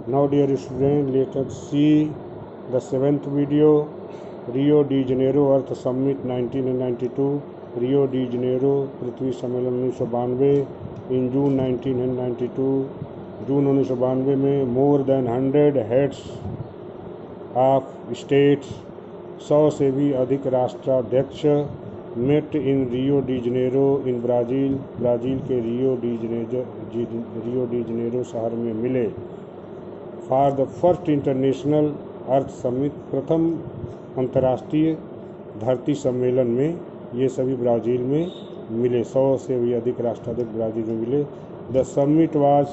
Now dear students, let us see the 7th video, Rio de Janeiro Earth Summit 1992, Rio de Janeiro पृथ्वी सम्मेलन 1992 in June 1992, जून 1992 में more than 100 heads of states, 100 से भी अधिक राष्ट्राध्यक्ष met in Rio de Janeiro in Brazil के Rio de Janeiro शहर में मिले। For the first international earth summit, प्रथम अंतर्राष्ट्रीय धरती सम्मेलन में ये सभी ब्राज़ील में मिले। 100 से भी अधिक राष्ट्राध्यक्ष ब्राज़ील में मिले। The summit was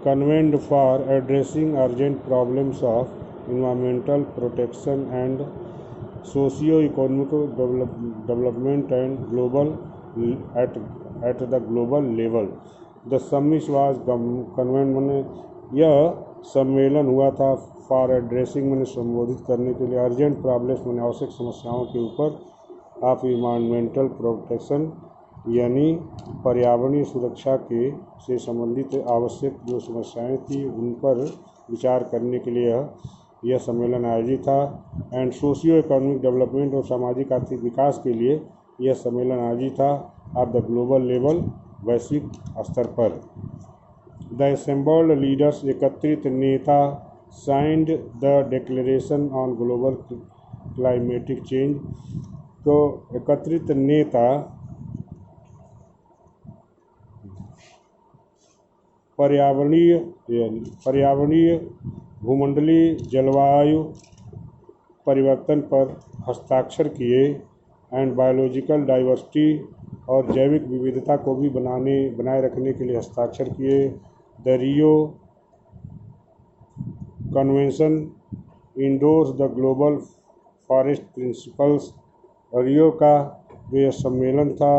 convened for addressing urgent problems of environmental protection and socio-economic development and global at the global level. The summit was convened माने यह सम्मेलन हुआ था फॉर एड्रेसिंग माने संबोधित करने के लिए, अर्जेंट प्रॉब्लम्स माने आवश्यक समस्याओं के ऊपर, ऑफ इन्वायरमेंटल प्रोटेक्शन यानी पर्यावरणीय सुरक्षा के से संबंधित आवश्यक जो समस्याएं थी उन पर विचार करने के लिए यह सम्मेलन आयोजित था। एंड सोशियो इकोनॉमिक डेवलपमेंट और सामाजिक आर्थिक विकास के लिए यह सम्मेलन आयोजित था ऑफ द ग्लोबल लेवल, वैश्विक स्तर पर। द असेंबल्ड लीडर्स, एकत्रित नेता, signed the declaration on global climatic change, तो एकत्रित नेता पर्यावरणीय भूमंडलीय जलवायु परिवर्तन पर हस्ताक्षर किए एंड बायोलॉजिकल डाइवर्सिटी और जैविक विविधता को भी बनाए रखने के लिए हस्ताक्षर किए। The Rio convention endorse the global forest principles, Rio का जो यह सम्मेलन था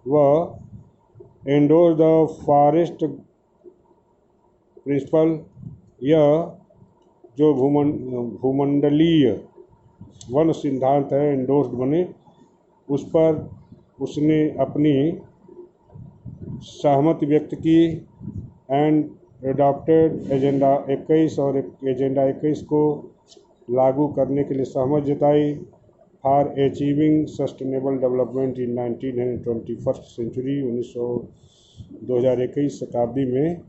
वह इंडोर्स द फॉरेस्ट प्रिंसिपल, यह जो भूमंडलीय वन सिद्धांत है, इंडोर्स्ड बने, उस पर उसने अपनी सहमति व्यक्त की एंड एडॉप्टेड एजेंडा 21 और एजेंडा 21 को लागू करने के लिए सहमत जताई for achieving sustainable development in 21st century. 2021 शताब्दी में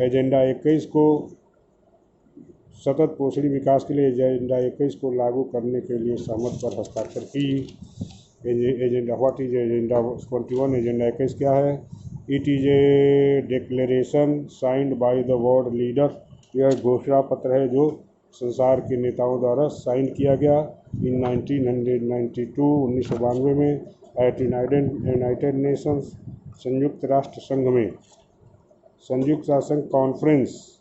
एजेंडा 21 को सतत पोषणी विकास के लिए एजेंडा 21 को लागू करने के लिए सहमत पर हस्ताक्षर की। Agenda what is agenda 21? Agenda 21 क्या है? It is a declaration signed by the world leader, यह घोषणा पत्र है जो संसार के नेताओं द्वारा साइन किया गया इन 1992 में एट यूनाइटेड नेशंस, संयुक्त राष्ट्र संघ में, संयुक्त राष्ट्र संघ कॉन्फ्रेंस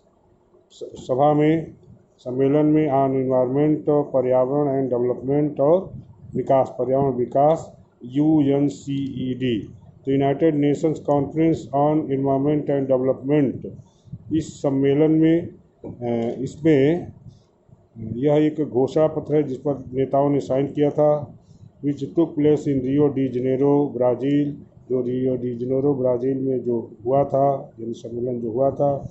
सभा में, सम्मेलन में ऑन इन्वायरमेंट, पर्यावरण एंड डेवलपमेंट और विकास, पर्यावरण विकास, UNCED। तो United Nations conference on environment and development, इस सम्मेलन में इसमें यह एक घोषणा पत्र है जिस पर नेताओं ने साइन किया था, which took place in Rio de Janeiro Brazil, जो रियो डी जनेरो ब्राज़ील में जो हुआ था, यानी सम्मेलन जो हुआ था।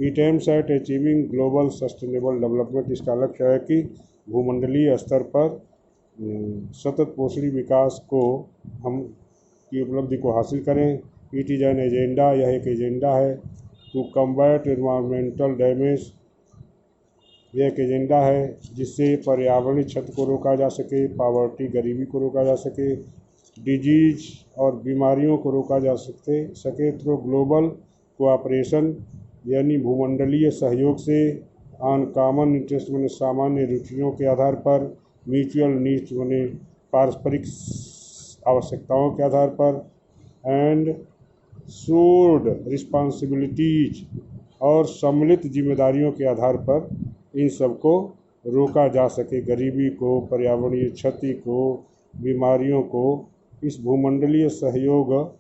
It aims at achieving global sustainable development, इसका लक्ष्य है कि भूमंडलीय स्तर पर सतत पोषणी विकास को हम की उपलब्धि को हासिल करें। इट इज़ एन एजेंडा, यह एक एजेंडा है। टू कम्बैट एनवायरमेंटल डैमेज, यह एक एजेंडा है जिससे पर्यावरणीय क्षति को रोका जा सके, पॉवर्टी गरीबी को रोका जा सके, डिजीज और बीमारियों को रोका जा सके थ्रू ग्लोबल कोऑपरेशन, यानी भूमंडलीय सहयोग से, ऑन कॉमन इंटरेस्ट माने सामान्य रुचियों के आधार पर, म्यूचुअल नीड्स माने पारस्परिक आवश्यकताओं के आधार पर, एंड शोर्ड रिस्पॉन्सिबिलिटीज और सम्मिलित जिम्मेदारियों के आधार पर इन सबको रोका जा सके, गरीबी को, पर्यावरणीय क्षति को, बीमारियों को। इस भूमंडलीय सहयोग,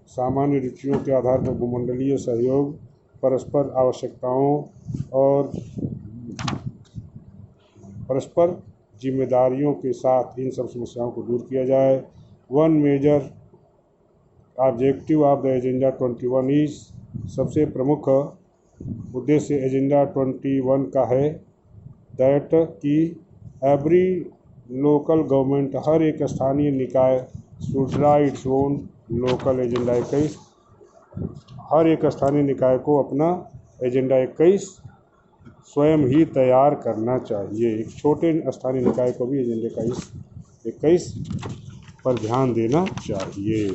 सामान्य रुचियों के आधार पर भूमंडलीय सहयोग, परस्पर आवश्यकताओं और परस्पर जिम्मेदारियों के साथ इन सब समस्याओं को दूर किया जाए। One major objective of the agenda 21 is, सबसे प्रमुख उद्देश्य एजेंडा 21 का है दैट कि एवरी लोकल गवर्नमेंट, हर एक स्थानीय निकाय should write its own local agenda 21, हर एक स्थानीय निकाय को अपना एजेंडा 21 स्वयं ही तैयार करना चाहिए। एक छोटे स्थानीय निकाय को भी एजेंडा 21 पर ध्यान देना चाहिए।